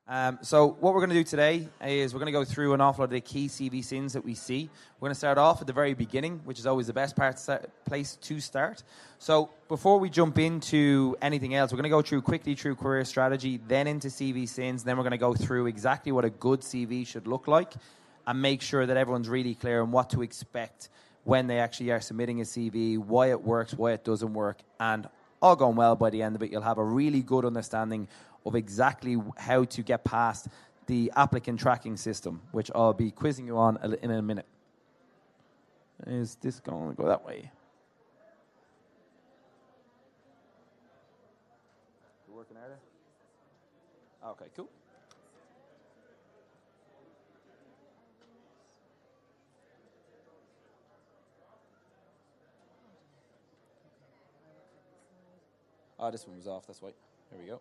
So what we're going to do today is we're going to go through an awful lot of the key CV sins that we see. We're going to start off at the very beginning, which is always the best place to start. So before we jump into anything else, we're going to go quickly through career strategy, then into CV sins, then we're going to go through exactly what a good CV should look like and make sure that everyone's really clear on what to expect when they actually are submitting a CV, why it works, why it doesn't work, and all going well by the end of it, you'll have a really good understanding of exactly how to get past the applicant tracking system, which I'll be quizzing you on in a minute. Is this going to go that way? You working harder? Okay, cool. Oh, this one was off, that's why. Here we go.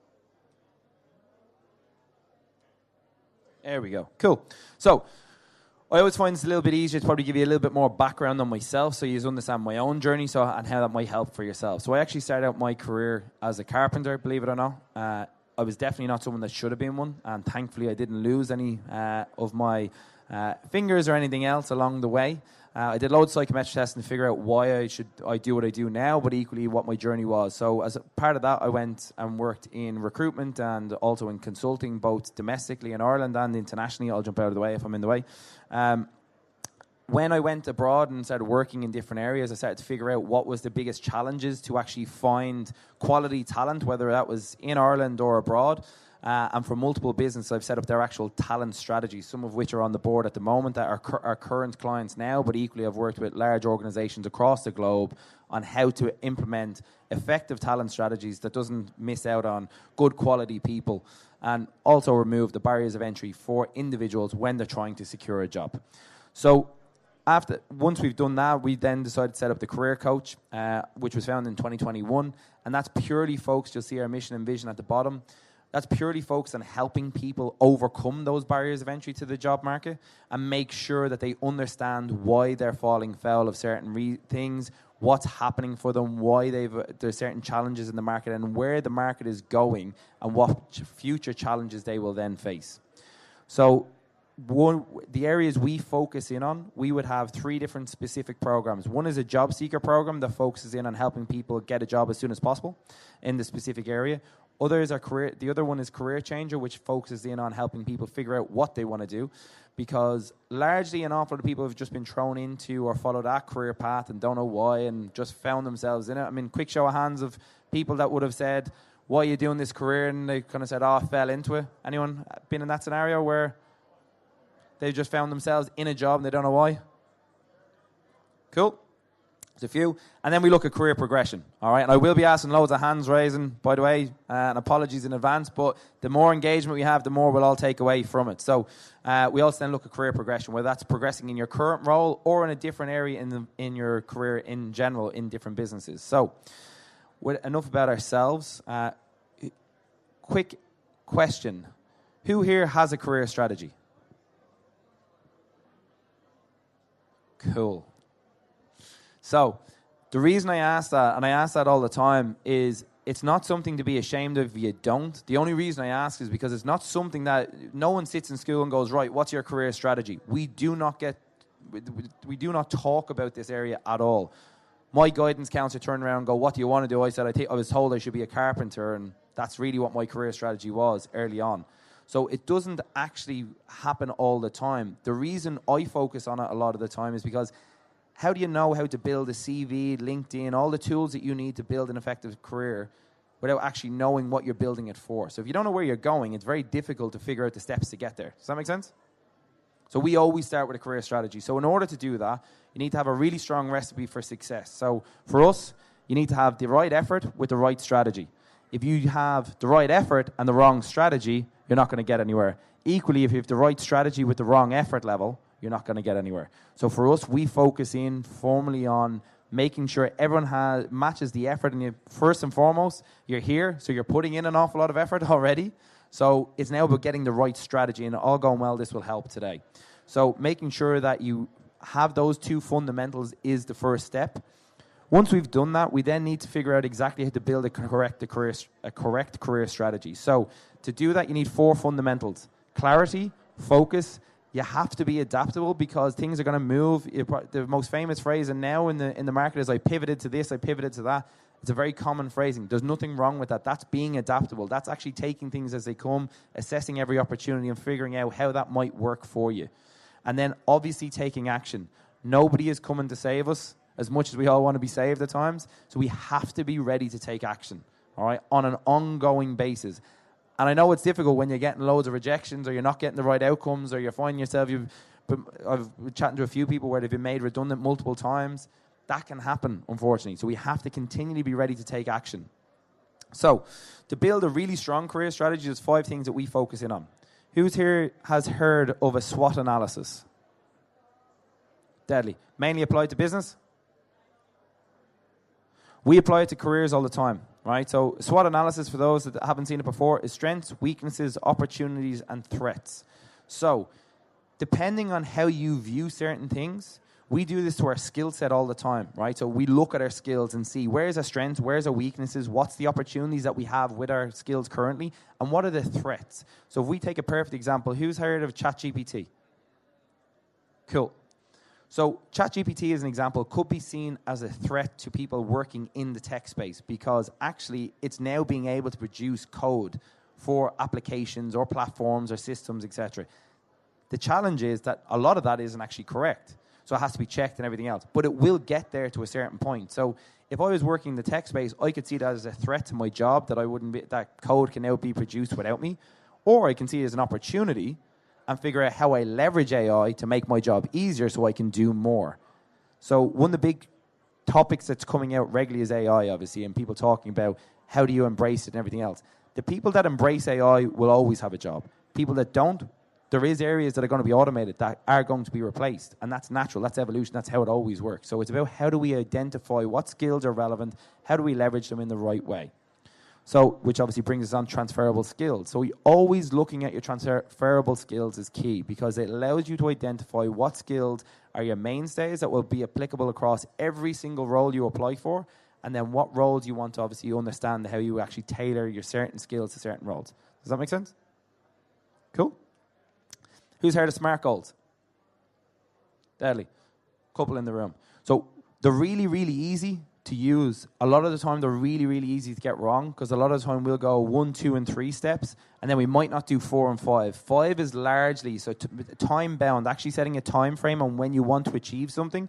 There we go. Cool. So I always find it's a little bit easier to probably give you a little bit more background on myself so you understand my own journey and how that might help for yourself. So I actually started out my career as a carpenter, believe it or not. I was definitely not someone that should have been one, and thankfully I didn't lose any of my fingers or anything else along the way. I did loads of psychometric testing to figure out why I do what I do now, but equally what my journey was. So as a part of that, I went and worked in recruitment and also in consulting, both domestically in Ireland and internationally. I'll jump out of the way if I'm in the way. When I went abroad and started working in different areas, I started to figure out what was the biggest challenges to actually find quality talent, whether that was in Ireland or abroad. And for multiple businesses, I've set up their actual talent strategies, some of which are on the board at the moment that are our current clients now, but equally I've worked with large organizations across the globe on how to implement effective talent strategies that doesn't miss out on good quality people and also remove the barriers of entry for individuals when they're trying to secure a job. So once we've done that, we then decided to set up the Career Coach, which was founded in 2021, and that's purely focused. You'll see our mission and vision at the bottom. That's purely focused on helping people overcome those barriers of entry to the job market and make sure that they understand why they're falling foul of certain things, what's happening for them, why there's certain challenges in the market and where the market is going and what future challenges they will then face. So the areas we focus in on, we would have 3 different specific programs. One is a job seeker program that focuses in on helping people get a job as soon as possible in the specific area. The other one is Career Changer, which focuses in on helping people figure out what they want to do, because largely an awful lot of people have just been thrown into or followed that career path and don't know why and just found themselves in it. I mean, quick show of hands of people that would have said, why are you doing this career? And they kind of said, I fell into it. Anyone been in that scenario where they just found themselves in a job and they don't know why? Cool. There's a few. And then we look at career progression. All right. And I will be asking loads of hands raising, by the way, and apologies in advance. But the more engagement we have, the more we'll all take away from it. So we also then look at career progression, whether that's progressing in your current role or in a different area in your career in general in different businesses. So with enough about ourselves, quick question. Who here has a career strategy? Cool. So the reason I ask that, and I ask that all the time, is it's not something to be ashamed of if you don't. The only reason I ask is because it's not something that no one sits in school and goes, right, what's your career strategy? We do not talk about this area at all. My guidance counselor turned around and go, what do you want to do? I said, I was told I should be a carpenter, and that's really what my career strategy was early on. So it doesn't actually happen all the time. The reason I focus on it a lot of the time is because how do you know how to build a CV, LinkedIn, all the tools that you need to build an effective career without actually knowing what you're building it for? So if you don't know where you're going, it's very difficult to figure out the steps to get there. Does that make sense? So we always start with a career strategy. So in order to do that, you need to have a really strong recipe for success. So for us, you need to have the right effort with the right strategy. If you have the right effort and the wrong strategy, you're not going to get anywhere. Equally, if you have the right strategy with the wrong effort level, you're not going to get anywhere. So for us, we focus in formally on making sure everyone matches the effort. And first and foremost, you're here, so you're putting in an awful lot of effort already. So it's now about getting the right strategy, and all going well, this will help today. So making sure that you have those 2 fundamentals is the first step. Once we've done that, we then need to figure out exactly how to build a correct career strategy. So to do that, you need 4 fundamentals: clarity, focus. You have to be adaptable because things are going to move. The most famous phrase and now in the market is, I pivoted to this, I pivoted to that. It's a very common phrasing. There's nothing wrong with that. That's being adaptable. That's actually taking things as they come, assessing every opportunity and figuring out how that might work for you. And then obviously taking action. Nobody is coming to save us, as much as we all want to be saved at times. So we have to be ready to take action, all right, on an ongoing basis. And I know it's difficult when you're getting loads of rejections or you're not getting the right outcomes or you're finding yourself, I've been chatting to a few people where they've been made redundant multiple times. That can happen, unfortunately. So we have to continually be ready to take action. So to build a really strong career strategy, there's 5 things that we focus in on. Who's here has heard of a SWOT analysis? Deadly. Mainly applied to business? We apply it to careers all the time, right? So SWOT analysis, for those that haven't seen it before, is strengths, weaknesses, opportunities, and threats. So depending on how you view certain things, we do this to our skill set all the time, right? So we look at our skills and see where's our strengths, where's our weaknesses, what's the opportunities that we have with our skills currently, and what are the threats. So if we take a perfect example, who's heard of ChatGPT? Cool. So ChatGPT, as an example, could be seen as a threat to people working in the tech space because actually it's now being able to produce code for applications or platforms or systems, etc. The challenge is that a lot of that isn't actually correct. So it has to be checked and everything else. But it will get there to a certain point. So if I was working in the tech space, I could see that as a threat to my job, that code can now be produced without me. Or I can see it as an opportunity and figure out how I leverage AI to make my job easier so I can do more. So one of the big topics that's coming out regularly is AI, obviously, and people talking about how do you embrace it and everything else. The people that embrace AI will always have a job. People that don't, there is areas that are going to be automated that are going to be replaced, and that's natural, that's evolution, that's how it always works. So it's about how do we identify what skills are relevant, how do we leverage them in the right way. So, which obviously brings us on transferable skills. So always looking at your transferable skills is key because it allows you to identify what skills are your mainstays that will be applicable across every single role you apply for, and then what roles you want to obviously understand how you actually tailor your certain skills to certain roles. Does that make sense? Cool. Who's heard of SMART goals? Deadly. Couple in the room. So they're really, really easy to use. A lot of the time they're really, really easy to get wrong because a lot of the time we'll go 1, 2, and 3 steps and then we might not do 4 and 5. 5 is largely, so time bound, actually setting a time frame on when you want to achieve something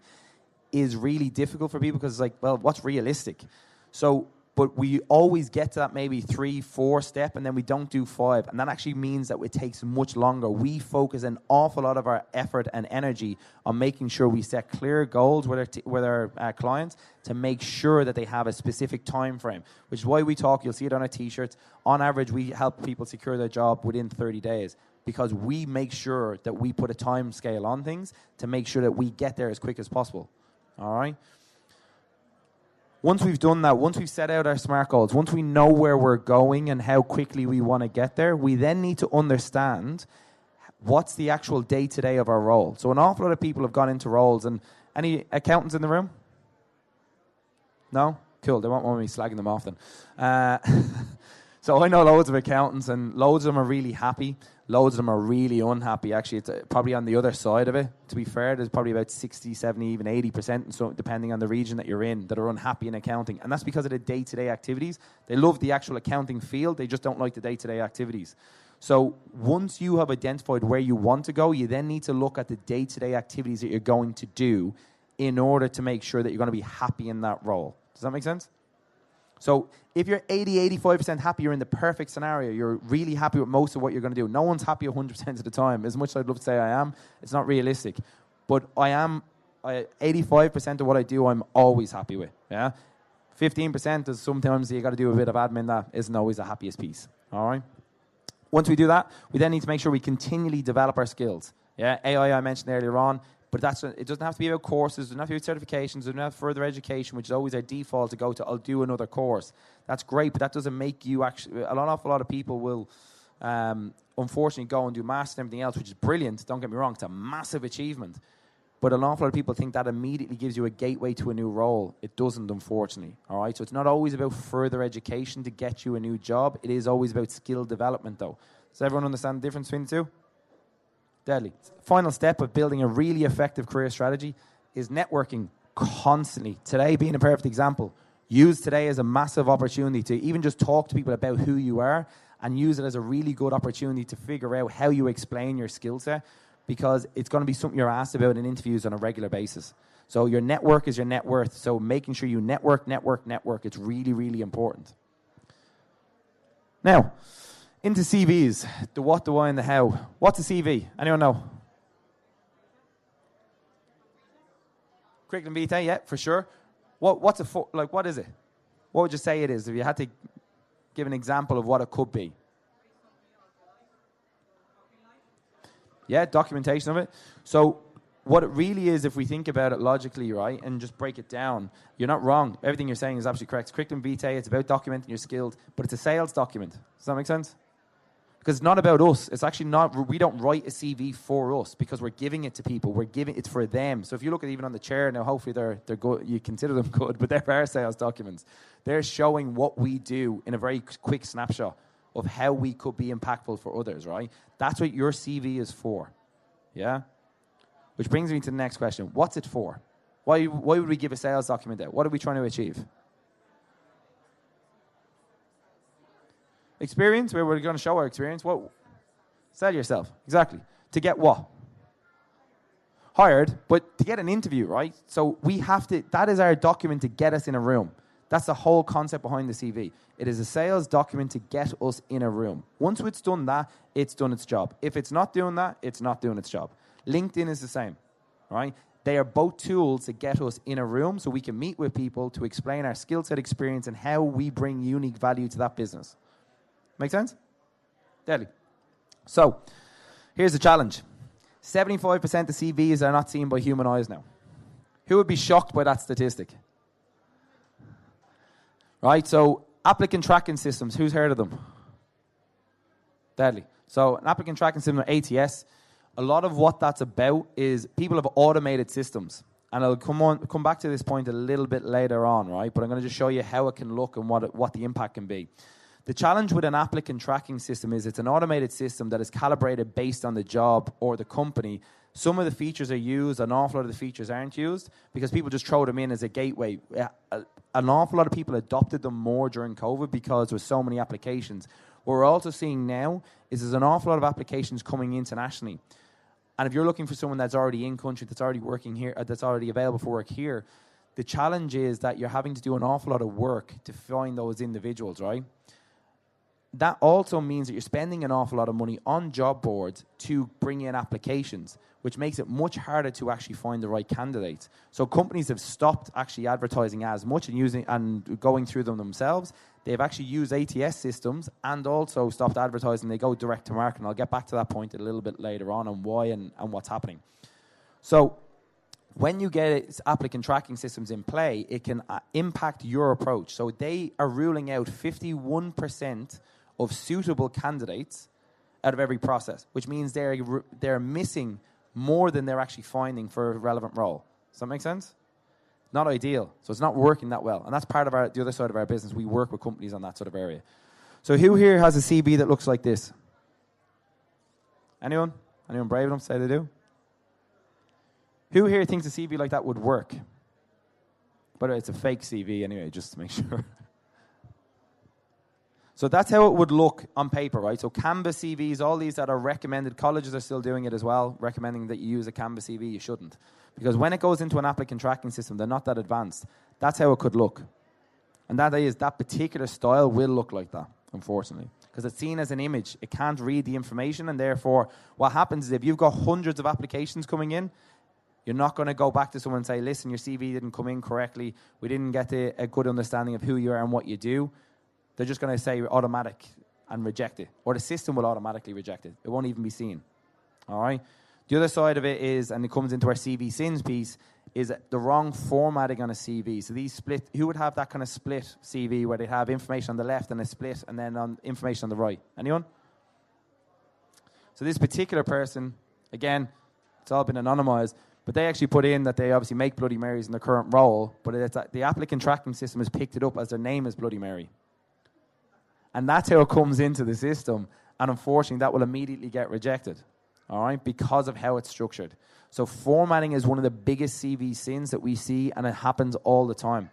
is really difficult for people because it's like, well, what's realistic? So, but we always get to that maybe 3, 4 step and then we don't do 5. And that actually means that it takes much longer. We focus an awful lot of our effort and energy on making sure we set clear goals with our clients to make sure that they have a specific time frame, which is why we talk, you'll see it on our t-shirts. On average, we help people secure their job within 30 days because we make sure that we put a time scale on things to make sure that we get there as quick as possible. All right? Once we've done that, once we've set out our SMART goals, once we know where we're going and how quickly we want to get there, we then need to understand what's the actual day-to-day of our role. So an awful lot of people have gone into roles, and any accountants in the room? No? Cool, they won't want me slagging them off then. So I know loads of accountants, and loads of them are really happy. Loads of them are really unhappy. Actually, it's probably on the other side of it. To be fair, there's probably about 60, 70, even 80%, so depending on the region that you're in, that are unhappy in accounting. And that's because of the day-to-day activities. They love the actual accounting field. They just don't like the day-to-day activities. So once you have identified where you want to go, you then need to look at the day-to-day activities that you're going to do in order to make sure that you're going to be happy in that role. Does that make sense? So if you're 80, 85% happy, you're in the perfect scenario. You're really happy with most of what you're going to do. No one's happy 100% of the time. As much as I'd love to say I am, it's not realistic. But I am 85% of what I do, I'm always happy with. Yeah, 15% is sometimes you got to do a bit of admin that isn't always the happiest piece. All right. Once we do that, we then need to make sure we continually develop our skills. Yeah, AI I mentioned earlier on. But it doesn't have to be about courses, it doesn't have to be about certifications, it doesn't have further education, which is always our default to go to, I'll do another course. That's great, but that doesn't make you actually, an awful lot of people will unfortunately go and do masters and everything else, which is brilliant, don't get me wrong, it's a massive achievement. But an awful lot of people think that immediately gives you a gateway to a new role. It doesn't, unfortunately. All right. So it's not always about further education to get you a new job. It is always about skill development, though. Does everyone understand the difference between the two? Deadly. Final step of building a really effective career strategy is networking constantly. Today being a perfect example. Use today as a massive opportunity to even just talk to people about who you are and use it as a really good opportunity to figure out how you explain your skill set, because it's going to be something you're asked about in interviews on a regular basis. So your network is your net worth. So making sure you network. It's really, really important. Now, into CVs. The what, the why, and the how. What's a CV? Anyone know? Curriculum vitae, yeah, for sure. What is it? What would you say it is if you had to give an example of what it could be? Yeah, documentation of it. So what it really is, if we think about it logically, right, and just break it down, you're not wrong. Everything you're saying is absolutely correct. Curriculum vitae, it's about documenting your skills, but it's a sales document. Does that make sense? Because it's not about us. It's actually not, we don't write a CV for us because we're giving it to people. We're giving it for them. So if you look at even on the chair, now hopefully they're good, you consider them good, but they're our sales documents. They're showing what we do in a very quick snapshot of how we could be impactful for others, right? That's what your CV is for, yeah? Which brings me to the next question. What's it for? Why would we give a sales document out? What are we trying to achieve? Experience, where we're going to show our experience. What? Sell yourself, exactly. To get what? Hired, but to get an interview, right? So we have to, that is our document to get us in a room. That's the whole concept behind the CV. It is a sales document to get us in a room. Once it's done that, it's done its job. If it's not doing that, it's not doing its job. LinkedIn is the same, right? They are both tools to get us in a room so we can meet with people to explain our skill set, experience, and how we bring unique value to that business. Make sense? Deadly. So, here's the challenge. 75% of CVs are not seen by human eyes now. Who would be shocked by that statistic? Right, so applicant tracking systems, who's heard of them? Deadly. So an applicant tracking system, or ATS, a lot of what that's about is people have automated systems. And I'll come back to this point a little bit later on, right? But I'm going to just show you how it can look and what the impact can be. The challenge with an applicant tracking system is it's an automated system that is calibrated based on the job or the company. Some of the features are used, an awful lot of the features aren't used because people just throw them in as a gateway. An awful lot of people adopted them more during COVID because there were so many applications. What we're also seeing now is there's an awful lot of applications coming internationally. And if you're looking for someone that's already in country, that's already working here, that's already available for work here, the challenge is that you're having to do an awful lot of work to find those individuals, right? That also means that you're spending an awful lot of money on job boards to bring in applications, which makes it much harder to actually find the right candidates. So companies have stopped actually advertising as much and using and going through them themselves. They've actually used ATS systems and also stopped advertising. They go direct to market. And I'll get back to that point a little bit later on why and what's happening. So when you get applicant tracking systems in play, it can impact your approach. So they are ruling out 51% of suitable candidates out of every process, which means they're missing more than they're actually finding for a relevant role. Does that make sense? Not ideal. So it's not working that well. And that's part of the other side of our business. We work with companies on that sort of area. So who here has a CV that looks like this? Anyone? Anyone brave enough to say they do? Who here thinks a CV like that would work? But it's a fake CV anyway, just to make sure. So that's how it would look on paper, right? So Canvas CVs, all these that are recommended, colleges are still doing it as well, recommending that you use a Canvas CV. You shouldn't. Because when it goes into an applicant tracking system, they're not that advanced. That's how it could look. And that particular style will look like that, unfortunately. Because it's seen as an image. It can't read the information, and therefore what happens is if you've got hundreds of applications coming in, you're not going to go back to someone and say, listen, your CV didn't come in correctly. We didn't get a good understanding of who you are and what you do. They're just going to say automatic and reject it. Or the system will automatically reject it. It won't even be seen. All right? The other side of it is, and it comes into our CV sins piece, is the wrong formatting on a CV. So these split, who would have that kind of split CV where they have information on the left and a split and then on information on the right? Anyone? So this particular person, again, it's all been anonymized, But they actually put in that they obviously make Bloody Marys in their current role, but it's the applicant tracking system has picked it up as their name is Bloody Mary. And that's how it comes into the system. And unfortunately, that will immediately get rejected, all right, because of how it's structured. So formatting is one of the biggest CV sins that we see, and it happens all the time,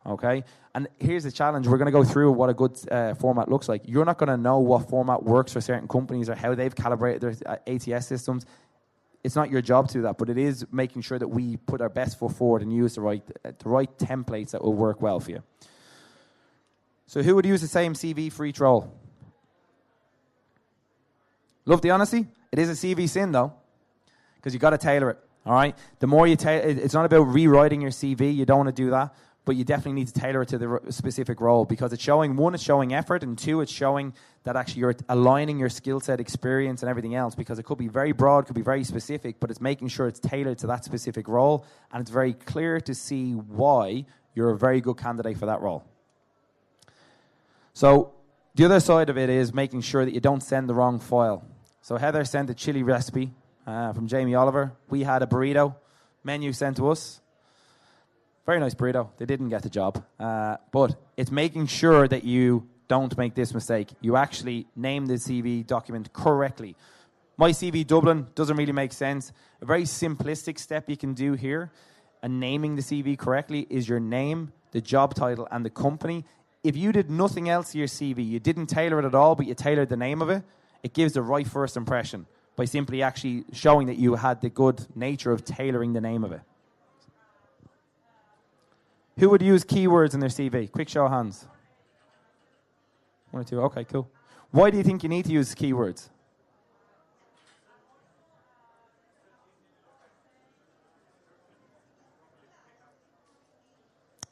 okay? And here's the challenge. We're going to go through what a good format looks like. You're not going to know what format works for certain companies or how they've calibrated their ATS systems. It's not your job to do that, but it is making sure that we put our best foot forward and use the right templates that will work well for you. So who would use the same CV for each role? Love the honesty. It is a CV sin, though, because you've got to tailor it, all right? The more you tailor, it's not about rewriting your CV. You don't want to do that, but you definitely need to tailor it to the specific role, because it's showing, one, it's showing effort, and two, it's showing that actually you're aligning your skill set, experience, and everything else, because it could be very broad, could be very specific, but it's making sure it's tailored to that specific role, and it's very clear to see why you're a very good candidate for that role. So the other side of it is making sure that you don't send the wrong file. So Heather sent a chili recipe from Jamie Oliver. We had a burrito menu sent to us. Very nice burrito. They didn't get the job. But it's making sure that you don't make this mistake. You actually name the CV document correctly. My CV Dublin doesn't really make sense. A very simplistic step you can do here, and naming the CV correctly, is your name, the job title, and the company. If you did nothing else to your CV, you didn't tailor it at all, but you tailored the name of it, it gives the right first impression by simply actually showing that you had the good nature of tailoring the name of it. Who would use keywords in their CV? Quick show of hands. One or two. Okay, cool. Why do you think you need to use keywords?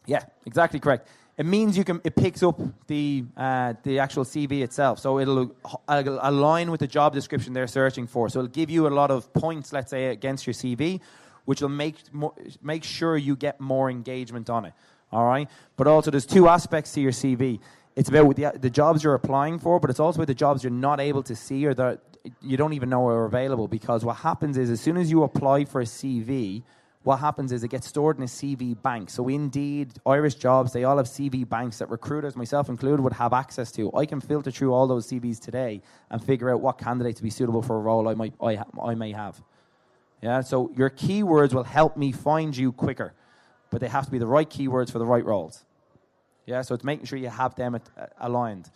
Yeah, exactly correct. It means it picks up the actual CV itself, so it'll align with the job description they're searching for. So it'll give you a lot of points, let's say, against your CV, which will make sure you get more engagement on it. All right, but also there's two aspects to your CV. It's about the jobs you're applying for, but it's also about the jobs you're not able to see or that you don't even know are available. Because what happens is, as soon as you apply for a CV, what happens is it gets stored in a CV bank. So Indeed, Irish Jobs, they all have CV banks that recruiters, myself included, would have access to. I can filter through all those CVs today and figure out what candidate to be suitable for a role I may have. Yeah, so your keywords will help me find you quicker, but they have to be the right keywords for the right roles. Yeah, so it's making sure you have them aligned.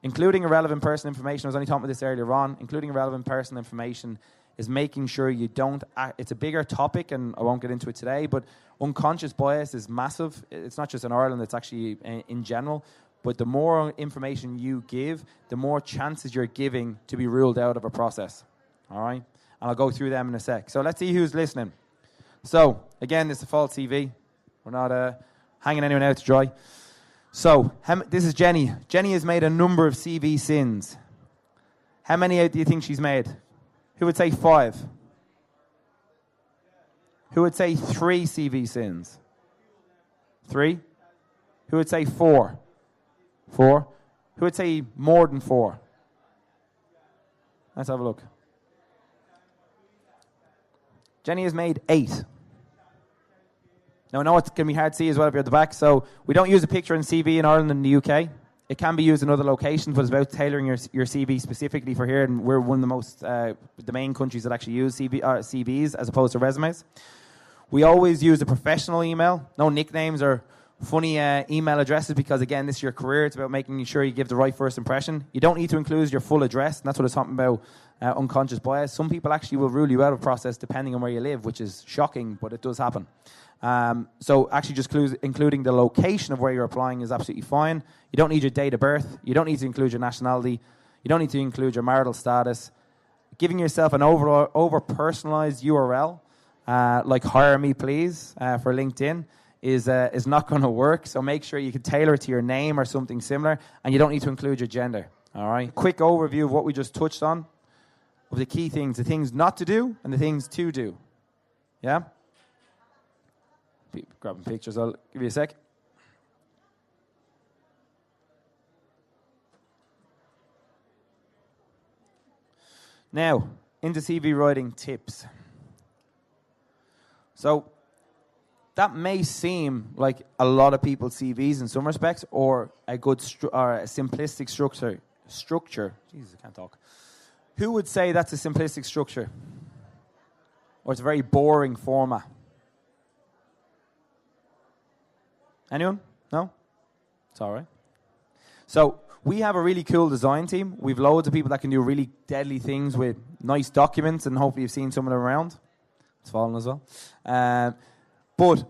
Including irrelevant personal information, I was only talking about this earlier on, including irrelevant personal information is making sure you don't, it's a bigger topic and I won't get into it today, but unconscious bias is massive. It's not just in Ireland, it's actually in general. But the more information you give, the more chances you're giving to be ruled out of a process. All right? And I'll go through them in a sec. So let's see who's listening. So, again, this is a false CV. We're not hanging anyone out to dry. So, this is Jenny. Jenny has made a number of CV sins. How many do you think she's made? Who would say 5? Who would say 3 CV sins? 3? Who would say 4? 4? Who would say more than 4? Let's have a look. Jenny has made 8. Now, I know it's going to be hard to see as well if you're at the back, so we don't use a picture in CV in Ireland and the UK. It can be used in other locations, but it's about tailoring your CV specifically for here, and we're one of the most, the main countries that actually use CVs as opposed to resumes. We always use a professional email, no nicknames or funny email addresses, because again, this is your career. It's about making sure you give the right first impression. You don't need to include your full address, and that's what it's talking about, unconscious bias. Some people actually will rule you out of a process depending on where you live, which is shocking, but it does happen. So actually just including the location of where you're applying is absolutely fine. You don't need your date of birth. You don't need to include your nationality. You don't need to include your marital status. Giving yourself an over-personalized URL, like hire me please for LinkedIn, is not going to work. So make sure you can tailor it to your name or something similar, and you don't need to include your gender. All right. Quick overview of what we just touched on, of the key things, the things not to do and the things to do. Yeah? Grabbing pictures, I'll give you a sec. Now, into CV writing tips. So that may seem like a lot of people's CVs in some respects, or a good or a simplistic structure. Jesus, I can't talk. Who would say that's a simplistic structure? Or it's a very boring format? Anyone? No? It's all right. So we have a really cool design team. We've loads of people that can do really deadly things with nice documents, and hopefully you've seen some of them around. It's fallen as well. But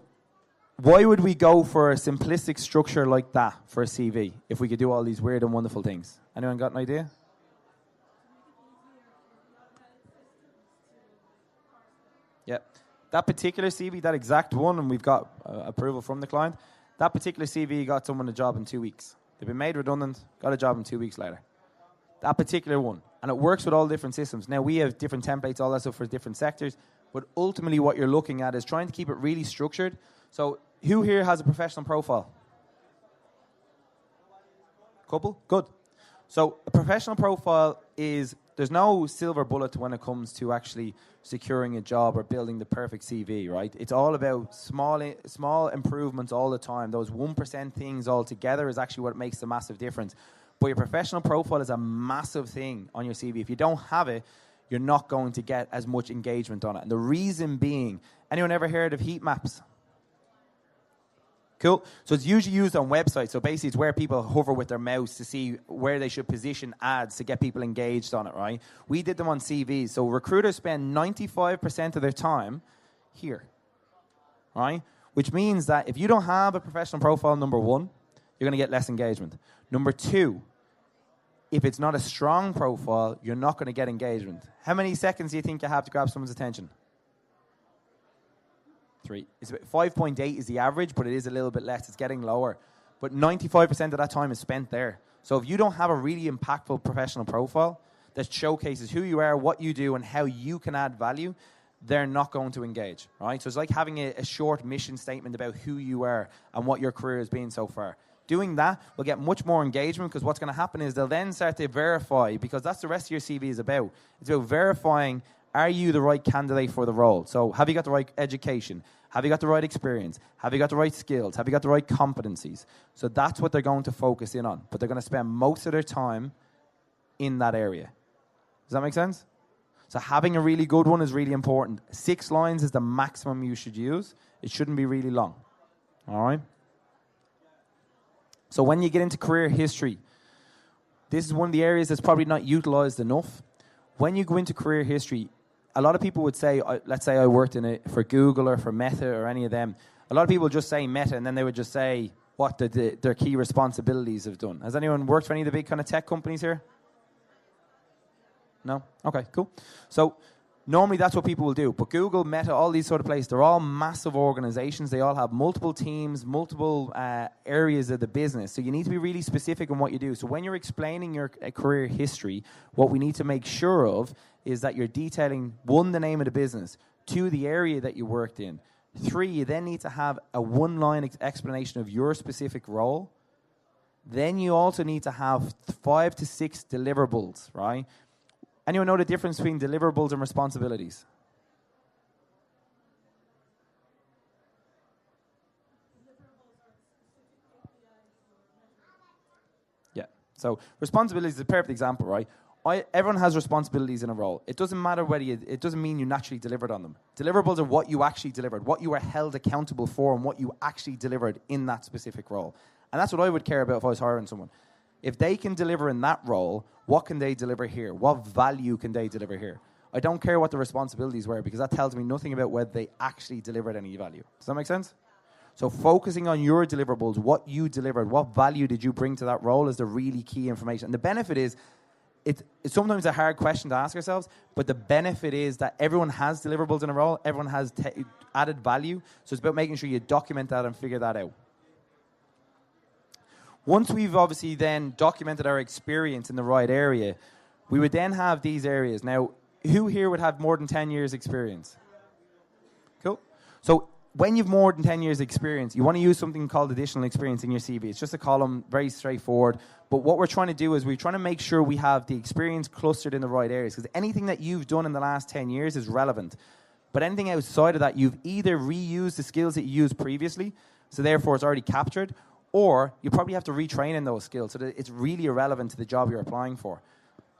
why would we go for a simplistic structure like that for a CV if we could do all these weird and wonderful things? Anyone got an idea? Yeah. That particular CV, that exact one, and we've got approval from the client, that particular CV got someone a job in 2 weeks. They've been made redundant, got a job in 2 weeks later. That particular one. And it works with all different systems. Now, we have different templates, all that stuff for different sectors, but ultimately what you're looking at is trying to keep it really structured. So who here has a professional profile? Couple? Good. So a professional profile is, there's no silver bullet when it comes to actually securing a job or building the perfect CV, right? It's all about small improvements all the time. Those 1% things all together is actually what makes the massive difference. But your professional profile is a massive thing on your CV. If you don't have it, you're not going to get as much engagement on it. And the reason being, anyone ever heard of heat maps? Cool. So it's usually used on websites. So basically it's where people hover with their mouse to see where they should position ads to get people engaged on it, right? We did them on CVs. So recruiters spend 95% of their time here, right? Which means that if you don't have a professional profile, number one, you're going to get less engagement. Number two, if it's not a strong profile, you're not going to get engagement. How many seconds do you think you have to grab someone's attention? 3. It's about 5.8 is the average, but it is a little bit less. It's getting lower. But 95% of that time is spent there. So if you don't have a really impactful professional profile that showcases who you are, what you do, and how you can add value, they're not going to engage, right? So it's like having a short mission statement about who you are and what your career has been so far. Doing that will get much more engagement, because what's going to happen is they'll then start to verify, because that's the rest of your CV is about. It's about verifying, are you the right candidate for the role? So have you got the right education? Have you got the right experience? Have you got the right skills? Have you got the right competencies? So that's what they're going to focus in on. But they're going to spend most of their time in that area. Does that make sense? So having a really good one is really important. 6 lines is the maximum you should use. It shouldn't be really long. All right? So when you get into career history, this is one of the areas that's probably not utilized enough. When you go into career history, a lot of people would say, let's say I worked in it for Google or for Meta or any of them. A lot of people just say Meta, and then they would just say what their key responsibilities have done. Has anyone worked for any of the big kind of tech companies here? No? Okay, cool. So normally that's what people will do. But Google, Meta, all these sort of places, they're all massive organizations. They all have multiple teams, multiple areas of the business. So you need to be really specific in what you do. So when you're explaining your career history, what we need to make sure of is that you're detailing, 1, the name of the business, 2, the area that you worked in, 3, you then need to have a 1-line explanation of your specific role. Then you also need to have 5 to 6 deliverables, right? Anyone know the difference between deliverables and responsibilities? Yeah. So responsibilities is a perfect example, right? Everyone has responsibilities in a role. It doesn't matter whether it doesn't mean you naturally delivered on them. Deliverables are what you actually delivered, what you were held accountable for, and what you actually delivered in that specific role. And that's what I would care about if I was hiring someone. If they can deliver in that role, what can they deliver here? What value can they deliver here? I don't care what the responsibilities were, because that tells me nothing about whether they actually delivered any value. Does that make sense? So focusing on your deliverables, what you delivered, what value did you bring to that role is the really key information. And the benefit is, it's sometimes a hard question to ask ourselves, but the benefit is that everyone has deliverables in a role, everyone has added value, so it's about making sure you document that and figure that out. Once we've obviously then documented our experience in the right area, we would then have these areas. Now, who here would have more than 10 years experience? Cool. So when you've more than 10 years experience, you want to use something called additional experience in your CV. It's just a column, very straightforward. But what we're trying to do is we're trying to make sure we have the experience clustered in the right areas, because anything that you've done in the last 10 years is relevant. But anything outside of that, you've either reused the skills that you used previously, so therefore it's already captured, or you probably have to retrain in those skills so that it's really irrelevant to the job you're applying for.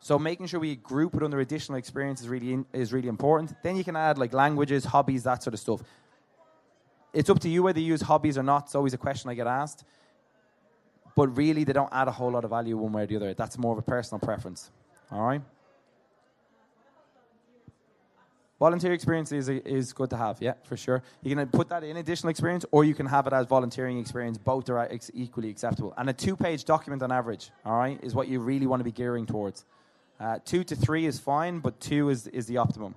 So making sure we group it under additional experience is really important. Then you can add like languages, hobbies, that sort of stuff. It's up to you whether you use hobbies or not. It's always a question I get asked. But really, they don't add a whole lot of value one way or the other. That's more of a personal preference. All right? Volunteer experience is good to have, yeah, for sure. You can put that in additional experience, or you can have it as volunteering experience. Both are equally acceptable. And a 2-page document on average, all right, is what you really want to be gearing towards. 2 to 3 is fine, but 2 is the optimum.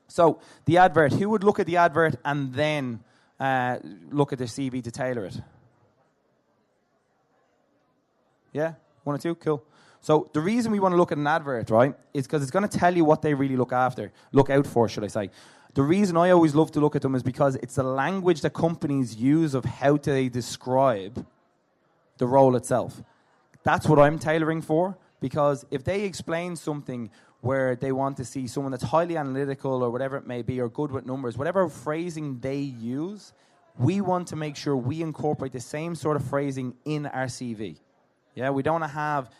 So the advert, who would look at the advert and then look at their CV to tailor it? Yeah? 1 or 2? Cool. So the reason we want to look at an advert, right, is because it's going to tell you what they really look out for, should I say. The reason I always love to look at them is because it's the language that companies use of how they describe the role itself. That's what I'm tailoring for, because if they explain something where they want to see someone that's highly analytical or whatever it may be, or good with numbers, whatever phrasing they use, we want to make sure we incorporate the same sort of phrasing in our CV. Yeah, we don't want to have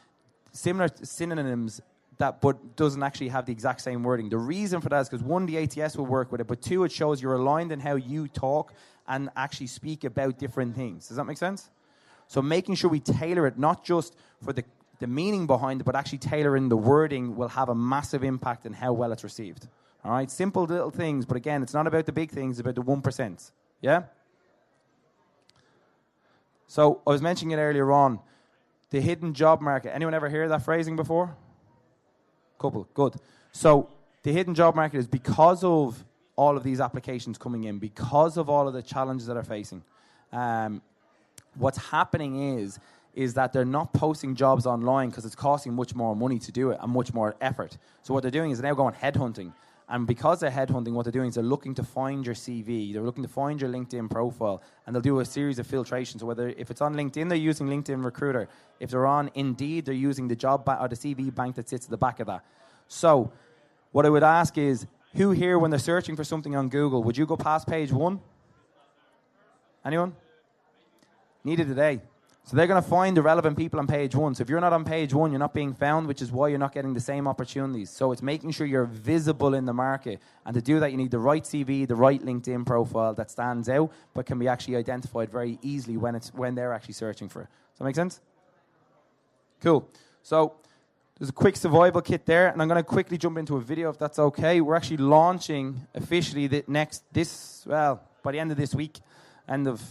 similar synonyms that but doesn't actually have the exact same wording. The reason for that is because 1, the ATS will work with it, but 2, it shows you're aligned in how you talk and actually speak about different things. Does that make sense? So making sure we tailor it, not just for the meaning behind it, but actually tailoring the wording will have a massive impact in how well it's received. All right? Simple little things, but again, it's not about the big things, it's about the 1%. Yeah? So I was mentioning it earlier on, the hidden job market. Anyone ever hear that phrasing before? Couple. Good. So the hidden job market is because of all of these applications coming in, because of all of the challenges that are facing. What's happening is that they're not posting jobs online because it's costing much more money to do it and much more effort. So what they're doing is they're now going headhunting. And because they're headhunting, what they're doing is they're looking to find your CV, they're looking to find your LinkedIn profile, and they'll do a series of filtrations. So if it's on LinkedIn, they're using LinkedIn Recruiter. If they're on Indeed, they're using the job or the CV bank that sits at the back of that. So what I would ask is, who here, when they're searching for something on Google, would you go past page 1? Anyone? Neither today. So they're going to find the relevant people on page 1. So if you're not on page 1, you're not being found, which is why you're not getting the same opportunities. So it's making sure you're visible in the market. And to do that, you need the right CV, the right LinkedIn profile that stands out, but can be actually identified very easily when they're actually searching for it. Does that make sense? Cool. So there's a quick survival kit there, and I'm going to quickly jump into a video if that's okay. We're actually launching officially by the end of this week, end of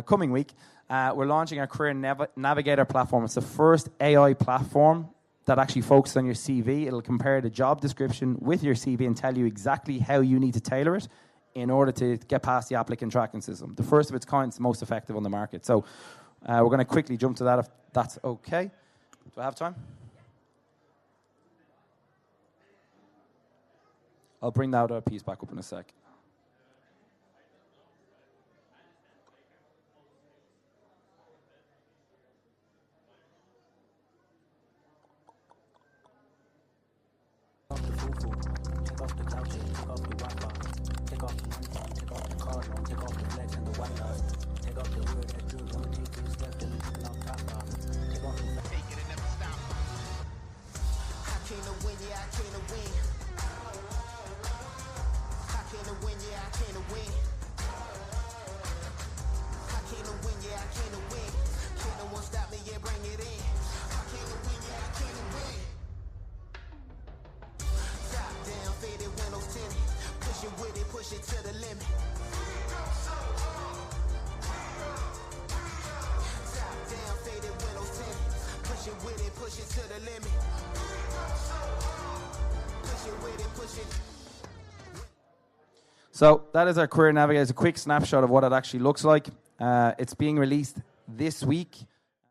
coming week. We're launching our Career Navigator platform. It's the first AI platform that actually focuses on your CV. It'll compare the job description with your CV and tell you exactly how you need to tailor it in order to get past the applicant tracking system. The first of its kind, it's the most effective on the market. So we're going to quickly jump to that if that's okay. Do I have time? I'll bring that other piece back up in a sec. So that is our Career Navigator. It's a quick snapshot of what it actually looks like. It's being released this week.